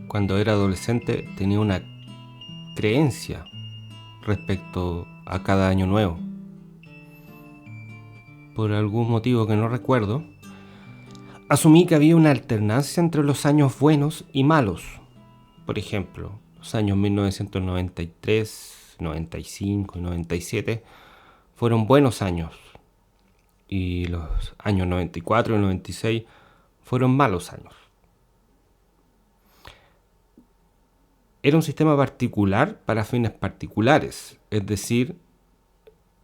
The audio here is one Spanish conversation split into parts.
cuando era adolescente tenía una creencia respecto a cada año nuevo. Por algún motivo que no recuerdo, asumí que había una alternancia entre los años buenos y malos. Por ejemplo, los años 1993, 95 y 97 fueron buenos años, y los años 94 y 96 fueron malos años. Era un sistema particular para fines particulares, es decir,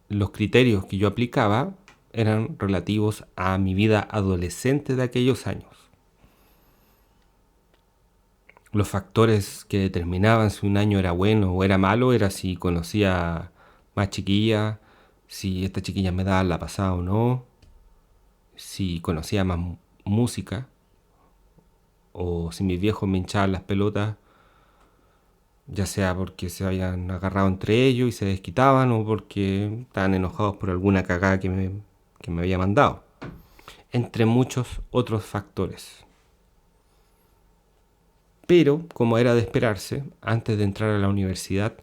los criterios que yo aplicaba eran relativos a mi vida adolescente de aquellos años. Los factores que determinaban si un año era bueno o era malo era si conocía más chiquillas, si esta chiquilla me daba la pasada o no, si conocía más música, o si mis viejos me hinchaban las pelotas, ya sea porque se habían agarrado entre ellos y se desquitaban, o porque estaban enojados por alguna cagada que me había mandado, entre muchos otros factores. Pero, como era de esperarse, antes de entrar a la universidad,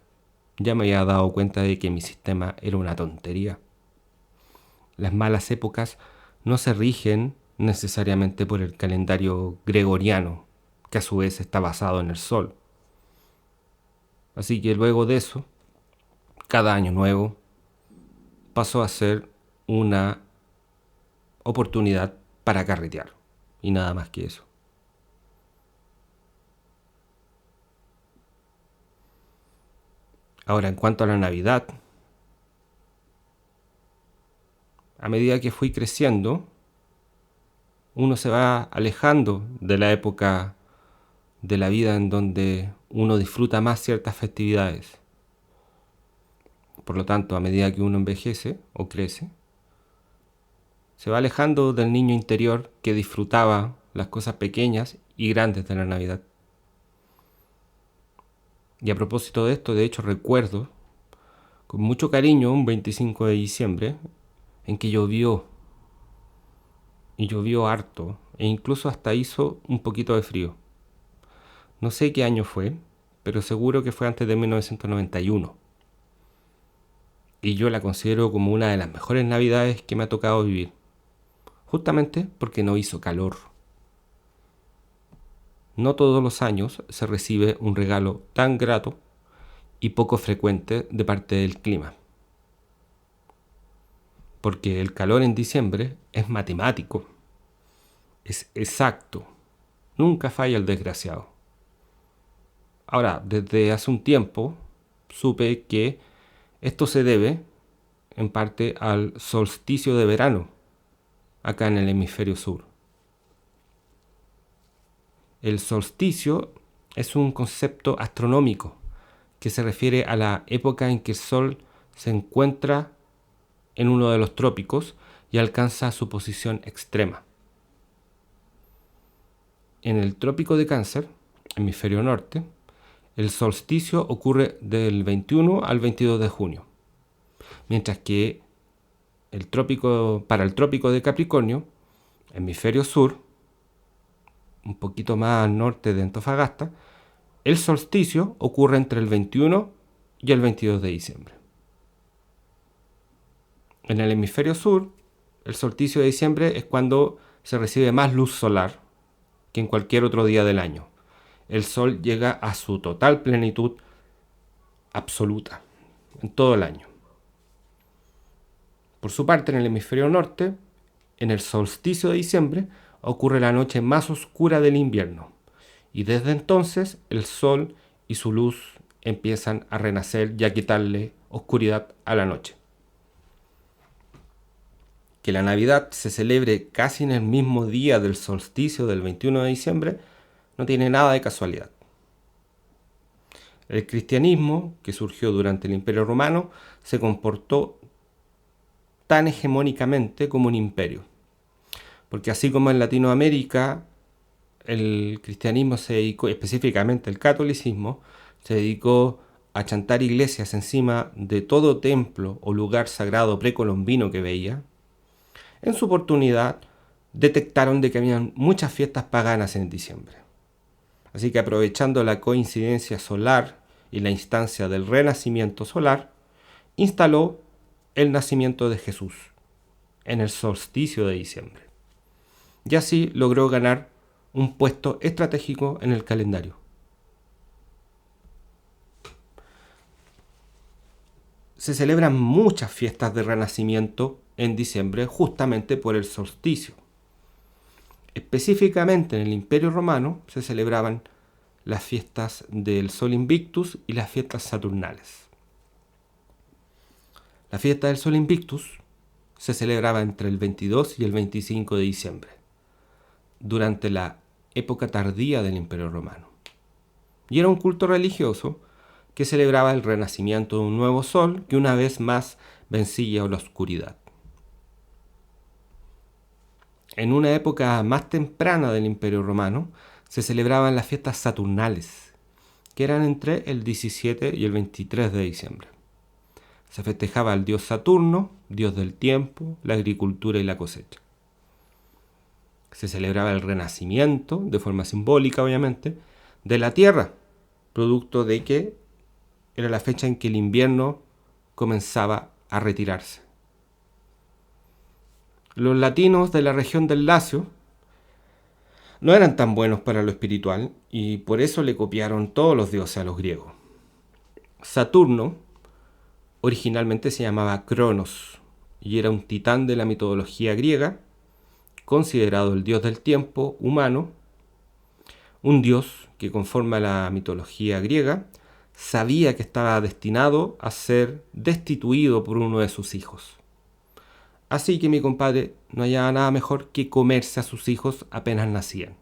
ya me había dado cuenta de que mi sistema era una tontería. Las malas épocas no se rigen necesariamente por el calendario gregoriano, que a su vez está basado en el sol. Así que luego de eso, cada año nuevo pasó a ser una oportunidad para carretear, y nada más que eso. Ahora, en cuanto a la Navidad, a medida que fui creciendo, uno se va alejando de la época de la vida en donde uno disfruta más ciertas festividades. Por lo tanto, a medida que uno envejece o crece, se va alejando del niño interior que disfrutaba las cosas pequeñas y grandes de la Navidad. Y a propósito de esto, de hecho, recuerdo con mucho cariño un 25 de diciembre en que llovió, y llovió harto, e incluso hasta hizo un poquito de frío. No sé qué año fue, pero seguro que fue antes de 1991. Y yo la considero como una de las mejores Navidades que me ha tocado vivir, justamente porque no hizo calor. No todos los años se recibe un regalo tan grato y poco frecuente de parte del clima. Porque el calor en diciembre es matemático, es exacto, nunca falla el desgraciado. Ahora, desde hace un tiempo supe que esto se debe en parte al solsticio de verano acá en el hemisferio sur. El solsticio es un concepto astronómico que se refiere a la época en que el Sol se encuentra en uno de los trópicos y alcanza su posición extrema. En el trópico de Cáncer, hemisferio norte, el solsticio ocurre del 21 al 22 de junio, mientras que para el trópico de Capricornio, hemisferio sur, un poquito más al norte de Antofagasta, el solsticio ocurre entre el 21 y el 22 de diciembre. En el hemisferio sur, el solsticio de diciembre es cuando se recibe más luz solar que en cualquier otro día del año. El sol llega a su total plenitud absoluta en todo el año. Por su parte, en el hemisferio norte, en el solsticio de diciembre, ocurre la noche más oscura del invierno, y desde entonces el sol y su luz empiezan a renacer y a quitarle oscuridad a la noche. Que la Navidad se celebre casi en el mismo día del solsticio del 21 de diciembre no tiene nada de casualidad. El cristianismo, que surgió durante el Imperio Romano, se comportó tan hegemónicamente como un imperio. Porque así como en Latinoamérica el cristianismo se dedicó, específicamente el catolicismo, se dedicó a chantar iglesias encima de todo templo o lugar sagrado precolombino que veía, en su oportunidad detectaron de que había muchas fiestas paganas en diciembre. Así que aprovechando la coincidencia solar y la instancia del renacimiento solar, instaló el nacimiento de Jesús en el solsticio de diciembre. Y así logró ganar un puesto estratégico en el calendario. Se celebran muchas fiestas de renacimiento en diciembre justamente por el solsticio. Específicamente en el Imperio Romano se celebraban las fiestas del Sol Invictus y las fiestas saturnales. La fiesta del Sol Invictus se celebraba entre el 22 y el 25 de diciembre, durante la época tardía del Imperio Romano. Y era un culto religioso que celebraba el renacimiento de un nuevo sol que una vez más vencía la oscuridad. En una época más temprana del Imperio Romano se celebraban las fiestas saturnales, que eran entre el 17 y el 23 de diciembre. Se festejaba al dios Saturno, dios del tiempo, la agricultura y la cosecha. Se celebraba el renacimiento, de forma simbólica obviamente, de la tierra, producto de que era la fecha en que el invierno comenzaba a retirarse. Los latinos de la región del Lacio no eran tan buenos para lo espiritual y por eso le copiaron todos los dioses a los griegos. Saturno originalmente se llamaba Cronos y era un titán de la mitología griega, considerado el dios del tiempo humano, un dios que conforme a la mitología griega sabía que estaba destinado a ser destituido por uno de sus hijos. Así que mi compadre no hallaba nada mejor que comerse a sus hijos apenas nacían.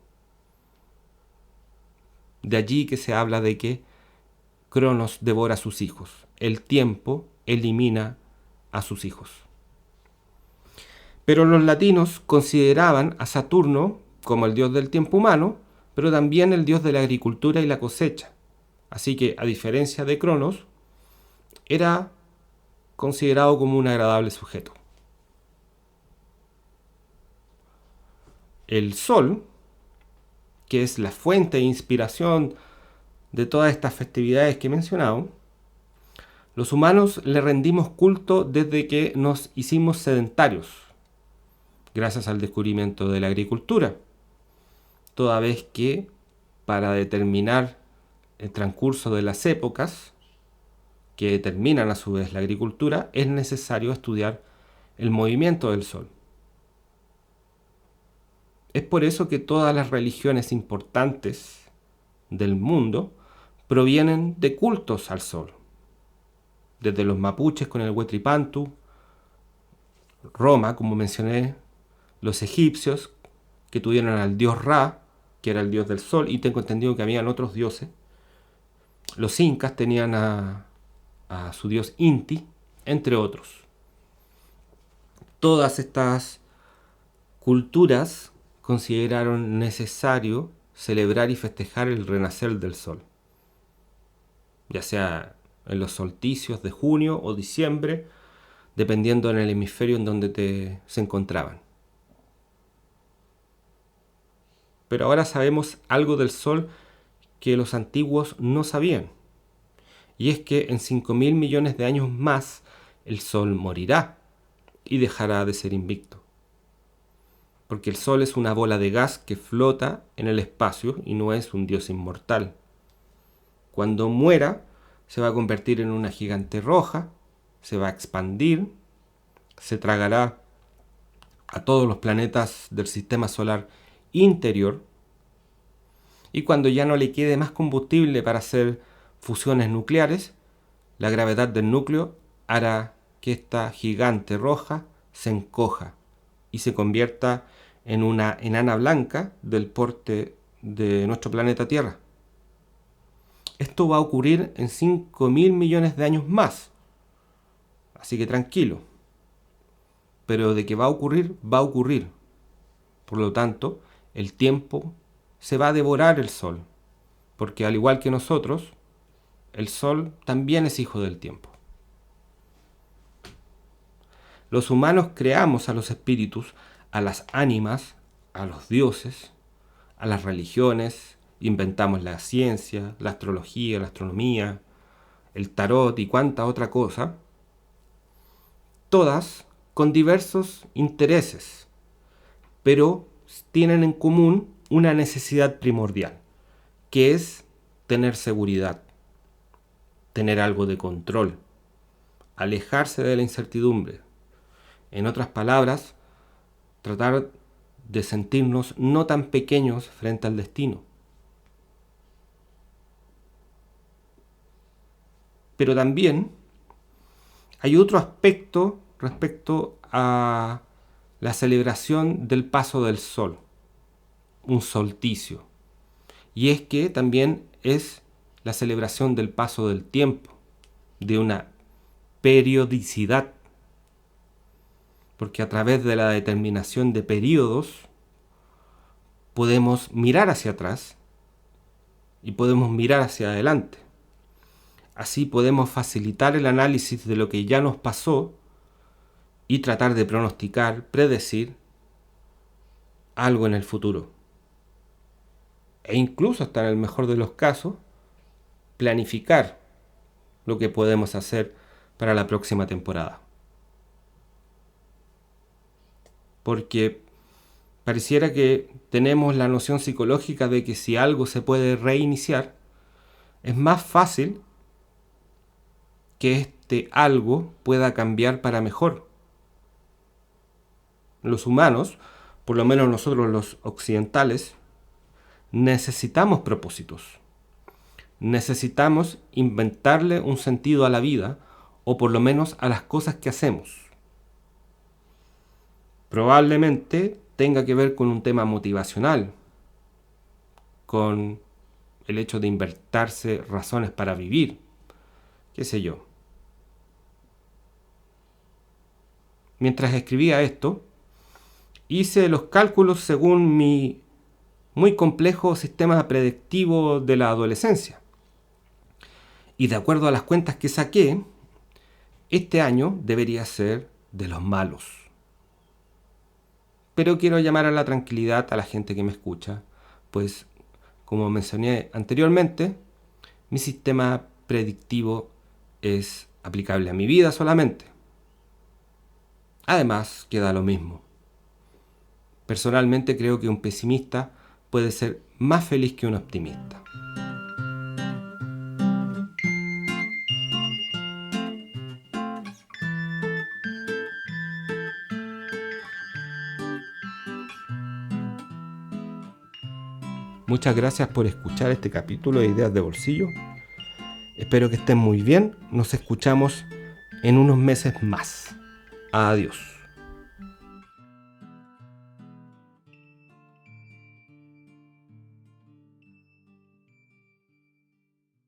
De allí que se habla de que Cronos devora a sus hijos. El tiempo elimina a sus hijos. Pero los latinos consideraban a Saturno como el dios del tiempo humano, pero también el dios de la agricultura y la cosecha. Así que, a diferencia de Cronos, era considerado como un agradable sujeto. El sol, que es la fuente de inspiración de todas estas festividades que he mencionado, los humanos le rendimos culto desde que nos hicimos sedentarios, gracias al descubrimiento de la agricultura, toda vez que para determinar el transcurso de las épocas que determinan a su vez la agricultura, es necesario estudiar el movimiento del sol. Es por eso que todas las religiones importantes del mundo provienen de cultos al sol. Desde los mapuches con el Huitripantu, Roma, como mencioné, los egipcios que tuvieron al dios Ra, que era el dios del sol, y tengo entendido que habían otros dioses. Los incas tenían a su dios Inti, entre otros. Todas estas culturas consideraron necesario celebrar y festejar el renacer del sol, ya sea en los solsticios de junio o diciembre, dependiendo en el hemisferio en donde se encontraban. Pero ahora sabemos algo del sol que los antiguos no sabían, y es que en 5.000 millones de años más el sol morirá y dejará de ser invicto. Porque el sol es una bola de gas que flota en el espacio y no es un dios inmortal. Cuando muera, se va a convertir en una gigante roja, se va a expandir, se tragará a todos los planetas del sistema solar interior, y cuando ya no le quede más combustible para hacer fusiones nucleares, la gravedad del núcleo hará que esta gigante roja se encoja y se convierta en una enana blanca del porte de nuestro planeta Tierra. Esto va a ocurrir en 5.000 millones de años más. Así que tranquilo. Pero de que va a ocurrir, va a ocurrir. Por lo tanto, el tiempo se va a devorar el sol. Porque al igual que nosotros, el sol también es hijo del tiempo. Los humanos creamos a los espíritus, a las ánimas, a los dioses, a las religiones inventamos la ciencia, la astrología, la astronomía, el tarot y cuánta otra cosa, todas con diversos intereses, pero tienen en común una necesidad primordial, que es tener seguridad, tener algo de control, alejarse de la incertidumbre. En otras palabras, tratar de sentirnos no tan pequeños frente al destino. Pero también hay otro aspecto respecto a la celebración del paso del sol, un solsticio. Y es que también es la celebración del paso del tiempo, de una periodicidad. Porque a través de la determinación de periodos podemos mirar hacia atrás y podemos mirar hacia adelante. Así podemos facilitar el análisis de lo que ya nos pasó y tratar de pronosticar, predecir algo en el futuro. E incluso, hasta en el mejor de los casos, planificar lo que podemos hacer para la próxima temporada. Porque pareciera que tenemos la noción psicológica de que si algo se puede reiniciar, es más fácil que este algo pueda cambiar para mejor. Los humanos, por lo menos nosotros los occidentales, necesitamos propósitos. Necesitamos inventarle un sentido a la vida, o por lo menos a las cosas que hacemos. Probablemente tenga que ver con un tema motivacional, con el hecho de inventarse razones para vivir, qué sé yo. Mientras escribía esto, hice los cálculos según mi muy complejo sistema predictivo de la adolescencia. Y de acuerdo a las cuentas que saqué, este año debería ser de los malos. Pero quiero llamar a la tranquilidad a la gente que me escucha, pues, como mencioné anteriormente, mi sistema predictivo es aplicable a mi vida solamente. Además, queda lo mismo. Personalmente creo que un pesimista puede ser más feliz que un optimista. Muchas gracias por escuchar este capítulo de Ideas de Bolsillo. Espero que estén muy bien. Nos escuchamos en unos meses más. Adiós.